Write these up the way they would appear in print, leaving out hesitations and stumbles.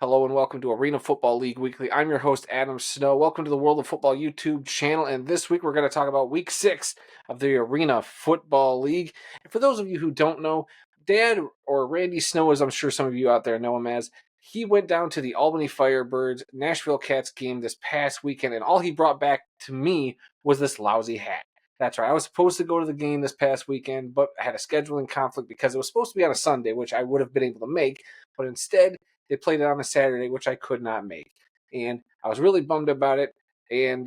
Hello and welcome to Arena Football League Weekly. I'm your host, Adam Snow. Welcome to the World of Football YouTube channel. And this week we're going to talk about Week 6 of the Arena Football League. And for those of you who don't know, Dad, or Randy Snow, as I'm sure some of you out there know him as, he went down to the Albany Firebirds Nashville Cats game this past weekend, and all he brought back to me was this lousy hat. That's right. I was supposed to go to the game this past weekend, but I had a scheduling conflict because it was supposed to be on a Sunday, which I would have been able to make, but instead they played it on a Saturday, which I could not make. And I was really bummed about it. And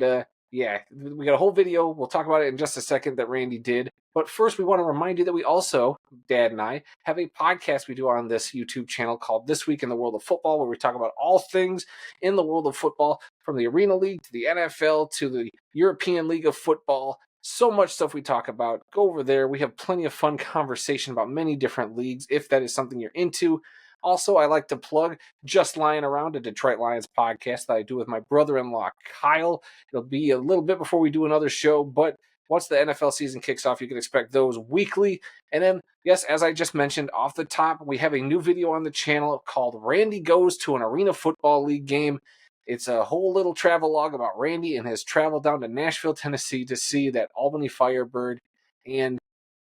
yeah, we got a whole video. We'll talk about it in just a second that Randy did. But first, we want to remind you that we also, Dad and I, have a podcast we do on this YouTube channel called This Week in the World of Football, where we talk about all things in the world of football, from the Arena League to the NFL to the European League of Football. So much stuff we talk about. Go over there. We have plenty of fun conversation about many different leagues, if that is something you're into. Also, I like to plug Just Lying Around, a Detroit Lions podcast that I do with my brother-in-law, Kyle. It'll be a little bit before we do another show, but once the NFL season kicks off, you can expect those weekly. And then, yes, as I just mentioned off the top, we have a new video on the channel called Randy Goes to an Arena Football League Game. It's a whole little travel log about Randy and his travel down to Nashville, Tennessee to see that Albany Firebird and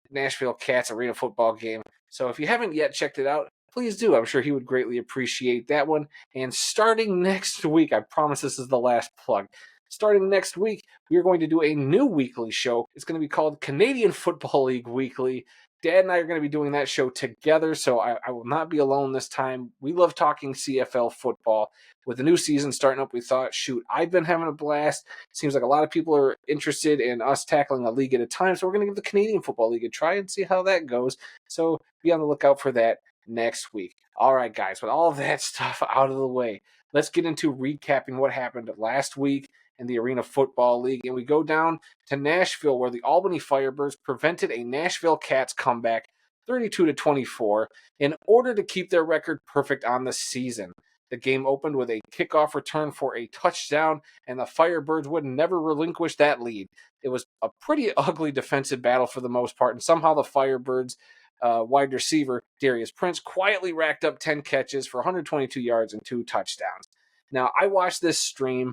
Nashville Cats Arena Football game. So if you haven't yet checked it out, please do. I'm sure he would greatly appreciate that one. And starting next week, I promise this is the last plug. Starting next week, we are going to do a new weekly show. It's going to be called Canadian Football League Weekly. Dad and I are going to be doing that show together, so I will not be alone this time. We love talking CFL football. With the new season starting up, we thought, shoot, I've been having a blast. Seems like a lot of people are interested in us tackling a league at a time, so we're going to give the Canadian Football League a try and see how that goes. So be on the lookout for that next week. All right, guys, with all of that stuff out of the way, let's get into recapping what happened last week in the Arena Football League. And we go down to Nashville, where the Albany Firebirds prevented a Nashville Cats comeback 32-24 in order to keep their record perfect on the season. The game opened with a kickoff return for a touchdown, and the Firebirds would never relinquish that lead. It was a pretty ugly defensive battle for the most part, and somehow the Firebirds wide receiver, Darius Prince, quietly racked up 10 catches for 122 yards and 2 touchdowns. Now, I watched this stream.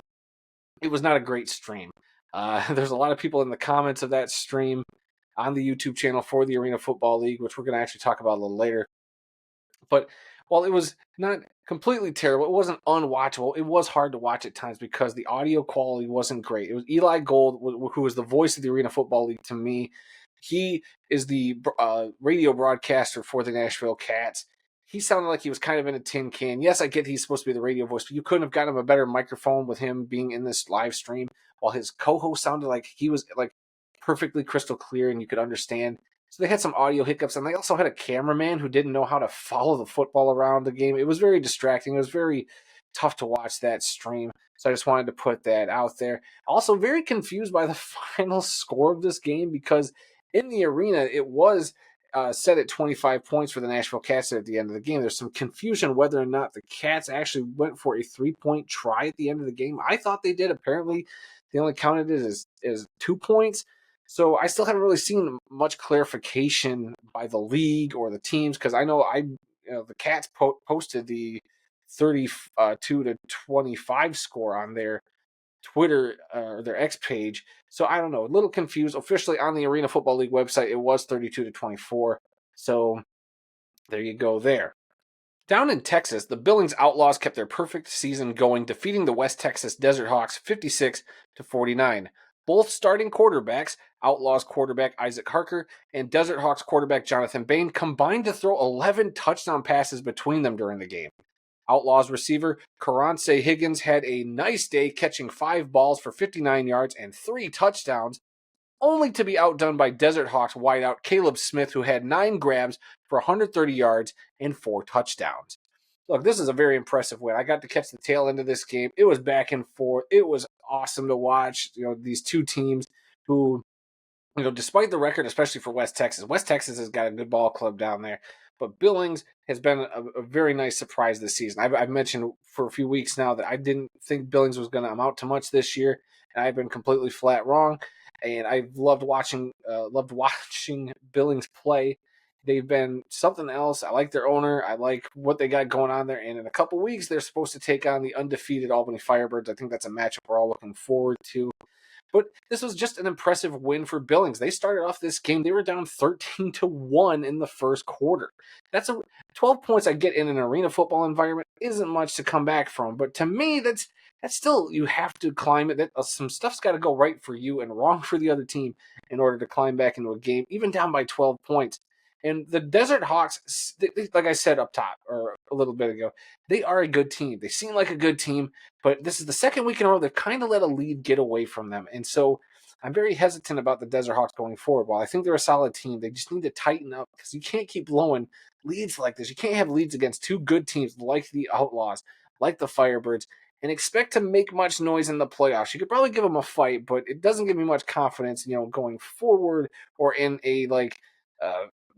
It was not a great stream. There's a lot of people in the comments of that stream on the YouTube channel for the Arena Football League, which we're going to actually talk about a little later. But while it was not completely terrible, it wasn't unwatchable. It was hard to watch at times because the audio quality wasn't great. It was Eli Gold, who was the voice of the Arena Football League to me. He is the radio broadcaster for the Nashville Cats. He sounded like he was kind of in a tin can. Yes, I get he's supposed to be the radio voice, but you couldn't have gotten him a better microphone with him being in this live stream, while his co-host sounded like he was like perfectly crystal clear and you could understand. So they had some audio hiccups, and they also had a cameraman who didn't know how to follow the football around the game. It was very distracting. It was very tough to watch that stream. So I just wanted to put that out there. Also, very confused by the final score of this game because in the arena, it was set at 25 points for the Nashville Cats at the end of the game. There's some confusion whether or not the Cats actually went for a 3-point try at the end of the game. I thought they did. Apparently, they only counted it as 2 points. So I still haven't really seen much clarification by the league or the teams because I know the Cats posted the 32-25 score on their Twitter or their X page. So I don't know, a little confused. Officially on the Arena Football League website, it was 32-24. So there you go there. Down in Texas, the Billings Outlaws kept their perfect season going, defeating the West Texas Desert Hawks 56-49. Both starting quarterbacks, Outlaws quarterback Isaac Harker and Desert Hawks quarterback Jonathan Bain, combined to throw 11 touchdown passes between them during the game. Outlaws receiver Carance Higgins had a nice day, catching 5 balls for 59 yards and 3 touchdowns, only to be outdone by Desert Hawks wideout Caleb Smith, who had 9 grabs for 130 yards and 4 touchdowns. Look, this is a very impressive win. I got to catch the tail end of this game. It was back and forth. It was awesome to watch. These two teams who, despite the record, especially for West Texas has got a good ball club down there. But Billings has been a very nice surprise this season. I've mentioned for a few weeks now that I didn't think Billings was going to amount to much this year, and I've been completely flat wrong. And I've loved watching Billings play. They've been something else. I like their owner. I like what they got going on there. And in a couple weeks, they're supposed to take on the undefeated Albany Firebirds. I think that's a matchup we're all looking forward to. But this was just an impressive win for Billings. They started off this game, they were down 13-1 in the first quarter. That's 12 points I get in an arena football environment isn't much to come back from. But to me, that's still, you have to climb it. Some stuff's got to go right for you and wrong for the other team in order to climb back into a game, even down by 12 points. And the Desert Hawks, like I said up top or a little bit ago, they are a good team. They seem like a good team, but this is the second week in a row they've kind of let a lead get away from them. And so I'm very hesitant about the Desert Hawks going forward. While I think they're a solid team, they just need to tighten up because you can't keep blowing leads like this. You can't have leads against two good teams like the Outlaws, like the Firebirds, and expect to make much noise in the playoffs. You could probably give them a fight, but it doesn't give me much confidence, going forward or in a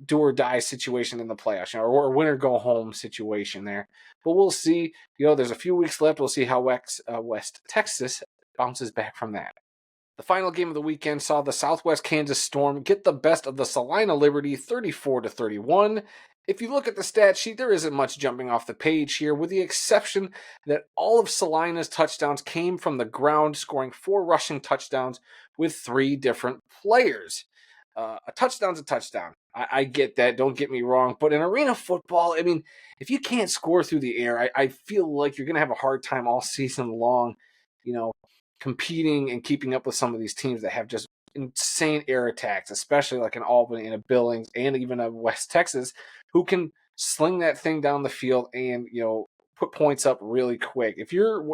do or die situation in the playoffs, or win or go home situation there. But we'll see. There's a few weeks left. We'll see how West Texas bounces back from that. The final game of the weekend saw the Southwest Kansas Storm get the best of the Salina Liberty 34-31. If you look at the stat sheet, there isn't much jumping off the page here, with the exception that all of Salina's touchdowns came from the ground, scoring 4 rushing touchdowns with 3 different players. A touchdown's a touchdown. I get that. Don't get me wrong. But in arena football, I mean, if you can't score through the air, I feel like you're going to have a hard time all season long, competing and keeping up with some of these teams that have just insane air attacks, especially like an Albany and a Billings and even a West Texas, who can sling that thing down the field and, put points up really quick. If you're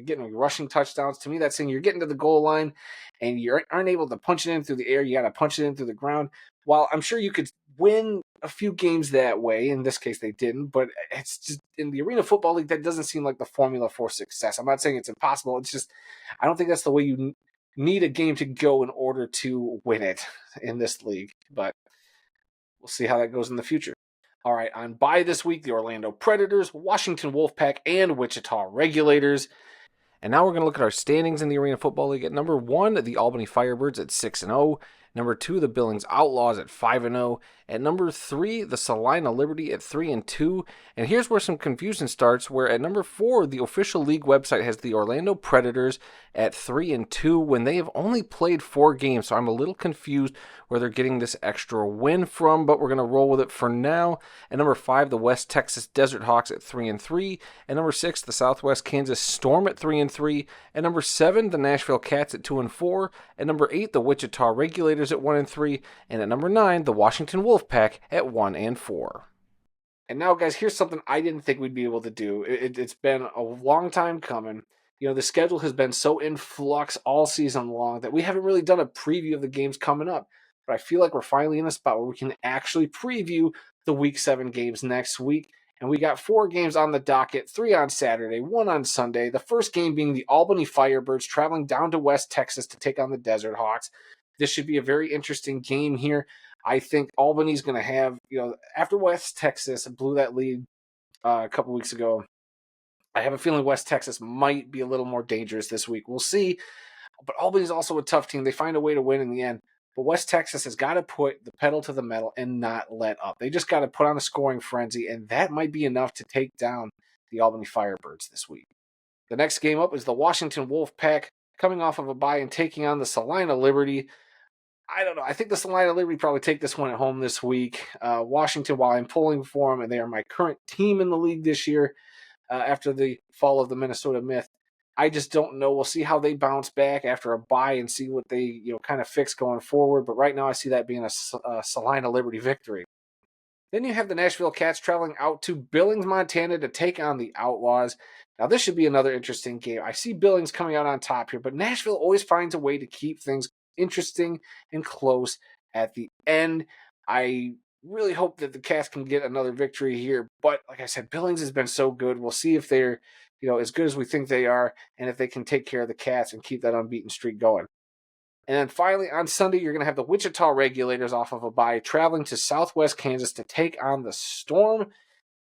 getting rushing touchdowns, to me, that's saying you're getting to the goal line and you aren't able to punch it in through the air. You got to punch it in through the ground. While I'm sure you could win a few games that way, in this case they didn't, but it's just in the Arena Football League, that doesn't seem like the formula for success. I'm not saying it's impossible. It's just, I don't think that's the way you need a game to go in order to win it in this league. But we'll see how that goes in the future. All right, on bye this week, the Orlando Predators, Washington Wolfpack, and Wichita Regulators. And now we're going to look at our standings in the Arena Football League. At number 1, the Albany Firebirds at 6-0. Number 2, the Billings Outlaws at 5-0. At number 3, the Salina Liberty at 3-2. And here's where some confusion starts, where at number 4, the official league website has the Orlando Predators at 3-2 when they have only played 4 games. So I'm a little confused where they're getting this extra win from, but we're going to roll with it for now. At number 5, the West Texas Desert Hawks at 3-3. At number 6, the Southwest Kansas Storm at 3-3. At number 7, the Nashville Cats at 2-4. At number 8, the Wichita Regulators at 1-3. And at number 9, the Washington Wolfpack at 1-4. And now, guys, here's something I didn't think we'd be able to do. It's been a long time coming. The schedule has been so in flux all season long that we haven't really done a preview of the games coming up. But I feel like we're finally in a spot where we can actually preview the Week 7 games next week. And we got 4 games on the docket, 3 on Saturday, 1 on Sunday. The first game being the Albany Firebirds traveling down to West Texas to take on the Desert Hawks. This should be a very interesting game here. I think Albany's going to have, after West Texas blew that lead a couple weeks ago, I have a feeling West Texas might be a little more dangerous this week. We'll see. But Albany's also a tough team. They find a way to win in the end. But West Texas has got to put the pedal to the metal and not let up. They just got to put on a scoring frenzy, and that might be enough to take down the Albany Firebirds this week. The next game up is the Washington Wolfpack, coming off of a bye and taking on the Salina Liberty. I don't know. I think the Salina Liberty probably take this one at home this week. Washington, while I'm pulling for them, and they are my current team in the league this year after the fall of the Minnesota Myth, I just don't know. We'll see how they bounce back after a bye and see what they kind of fix going forward. But right now I see that being a Salina Liberty victory. Then you have the Nashville Cats traveling out to Billings, Montana to take on the Outlaws. Now this should be another interesting game. I see Billings coming out on top here, but Nashville always finds a way to keep things interesting and close at the end. I really hope that the Cats can get another victory here. But like I said, Billings has been so good. We'll see if they're as good as we think they are, and if they can take care of the Cats and keep that unbeaten streak going. And then finally, on Sunday, you're going to have the Wichita Regulators off of a bye, traveling to Southwest Kansas to take on the Storm.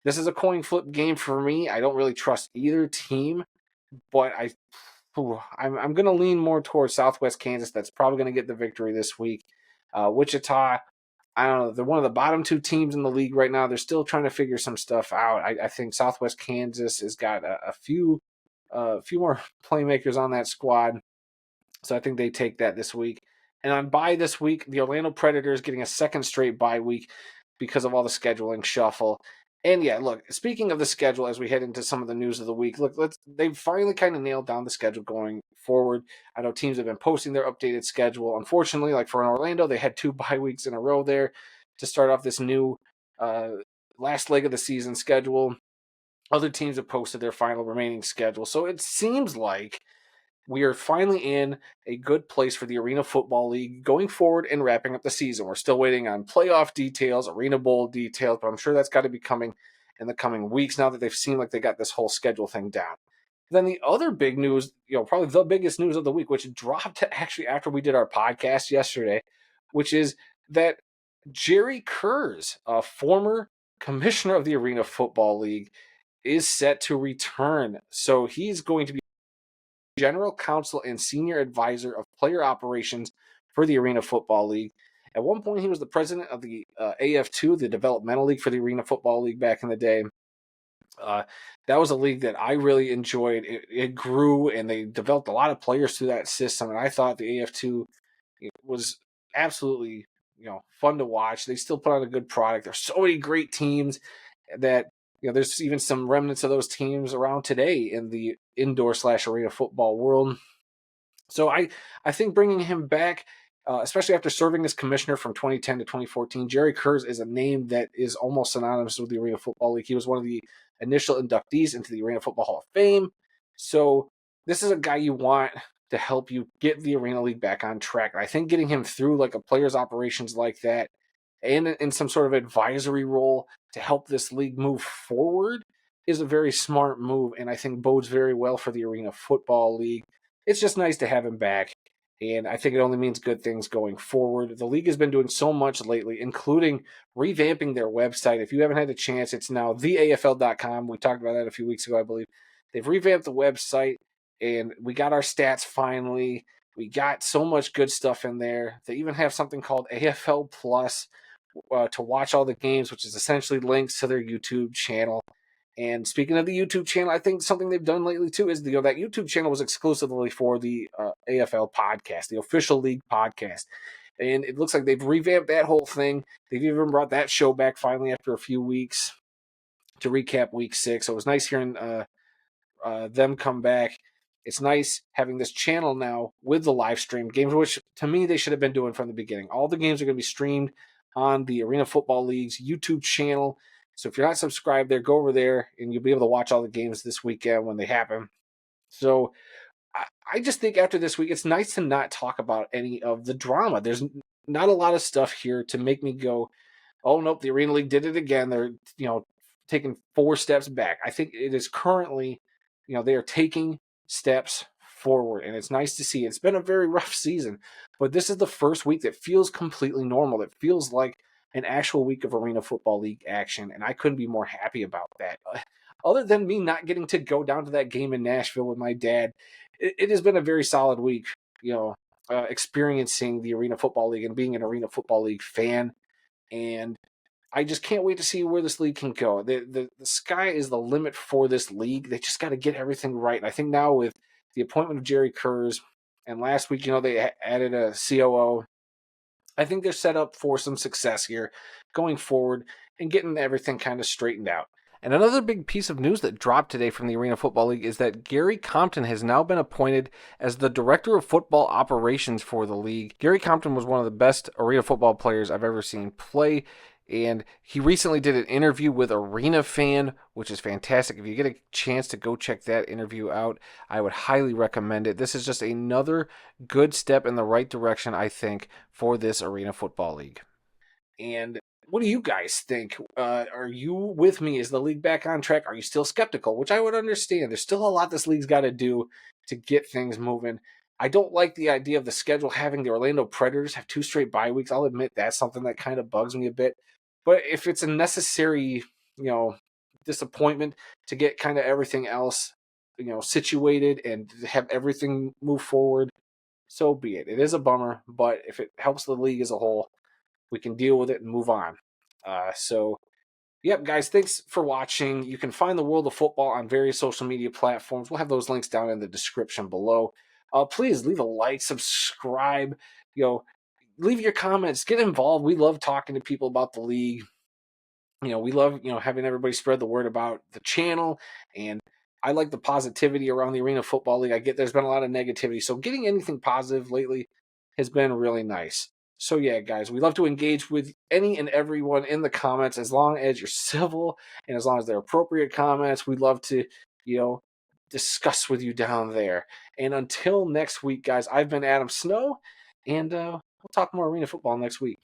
This is a coin flip game for me. I don't really trust either team, but I'm going to lean more towards Southwest Kansas. That's probably going to get the victory this week. Wichita, I don't know. They're one of the bottom two teams in the league right now. They're still trying to figure some stuff out. I think Southwest Kansas has got a few more playmakers on that squad. So I think they take that this week. And on bye this week, the Orlando Predators getting a second straight bye week because of all the scheduling shuffle. And yeah, look, speaking of the schedule, as we head into some of the news of the week, look, they've finally kind of nailed down the schedule going forward. I know teams have been posting their updated schedule. Unfortunately, like for Orlando, they had 2 bye weeks in a row there to start off this new uh, last leg of the season schedule. Other teams have posted their final remaining schedule. So it seems like we are finally in a good place for the Arena Football League going forward and wrapping up the season. We're still waiting on playoff details, Arena Bowl details, but I'm sure that's got to be coming in the coming weeks now that they've seen like they got this whole schedule thing down. Then the other big news, probably the biggest news of the week, which dropped actually after we did our podcast yesterday, which is that Jerry Kurz, a former commissioner of the Arena Football League, is set to return. So he's going to be general counsel and senior advisor of player operations for the Arena Football League. At one point, he was the president of the AF2, the developmental league for the Arena Football League back in the day. That was a league that I really enjoyed. It grew, and they developed a lot of players through that system. And I thought the AF2 was absolutely fun to watch. They still put on a good product. There's so many great teams that there's even some remnants of those teams around today in the indoor/arena football world. So I think bringing him back, especially after serving as commissioner from 2010 to 2014, Jerry Kurz is a name that is almost synonymous with the Arena Football League. He was one of the initial inductees into the Arena Football Hall of Fame. So this is a guy you want to help you get the Arena League back on track. And I think getting him through like a player's operations like that and in some sort of advisory role to help this league move forward is a very smart move, and I think bodes very well for the Arena Football League. It's just nice to have him back, and I think it only means good things going forward. The league has been doing so much lately, including revamping their website. If you haven't had a chance, it's now theafl.com. We talked about that a few weeks ago, I believe. They've revamped the website, and we got our stats finally. We got so much good stuff in there. They even have something called AFL Plus to watch all the games, which is essentially links to their YouTube channel. And speaking of the YouTube channel, I think something they've done lately too is that YouTube channel was exclusively for the AFL podcast, the official league podcast. And it looks like they've revamped that whole thing. They've even brought that show back finally after a few weeks to recap week 6. So it was nice hearing them come back. It's nice having this channel now with the live stream games, which to me they should have been doing from the beginning. All the games are going to be streamed on the Arena Football League's YouTube channel. So if you're not subscribed there, go over there and you'll be able to watch all the games this weekend when they happen. So I just think after this week, it's nice to not talk about any of the drama. There's not a lot of stuff here to make me go, oh, nope, the Arena League did it again. They're, taking 4 steps back. I think it is currently, they are taking steps forward, and it's nice to see. It's been a very rough season, but this is the first week that feels completely normal. It feels like an actual week of Arena Football League action, and I couldn't be more happy about that. Other than me not getting to go down to that game in Nashville with my dad, it has been a very solid week, experiencing the Arena Football League and being an Arena Football League fan. And I just can't wait to see where this league can go. The sky is the limit for this league. They just got to get everything right. And I think now with the appointment of Jerry Kurz, and last week, they added a COO, I think they're set up for some success here going forward and getting everything kind of straightened out. And another big piece of news that dropped today from the Arena Football League is that Gary Compton has now been appointed as the Director of Football Operations for the league. Gary Compton was one of the best arena football players I've ever seen play, and he recently did an interview with Arena Fan, which is fantastic. If you get a chance to go check that interview out, I would highly recommend it. This is just another good step in the right direction, I think, for this Arena Football League. And what do you guys think? Are you with me? Is the league back on track? Are you still skeptical? Which I would understand. There's still a lot this league's got to do to get things moving. I don't like the idea of the schedule having the Orlando Predators have 2 straight bye weeks. I'll admit that's something that kind of bugs me a bit. But if it's a necessary, disappointment to get kind of everything else, situated and have everything move forward, so be it. It is a bummer, but if it helps the league as a whole, we can deal with it and move on. Yep, guys, thanks for watching. You can find the World of Football on various social media platforms. We'll have those links down in the description below. Please leave a like, subscribe, leave your comments, get involved. We love talking to people about the league. We love, having everybody spread the word about the channel, and I like the positivity around the Arena Football League. I get there's been a lot of negativity, so getting anything positive lately has been really nice. So yeah, guys, we love to engage with any and everyone in the comments as long as you're civil and as long as they're appropriate comments. We'd love to, discuss with you down there. And until next week, guys, I've been Adam Snow, and we'll talk more Arena Football next week.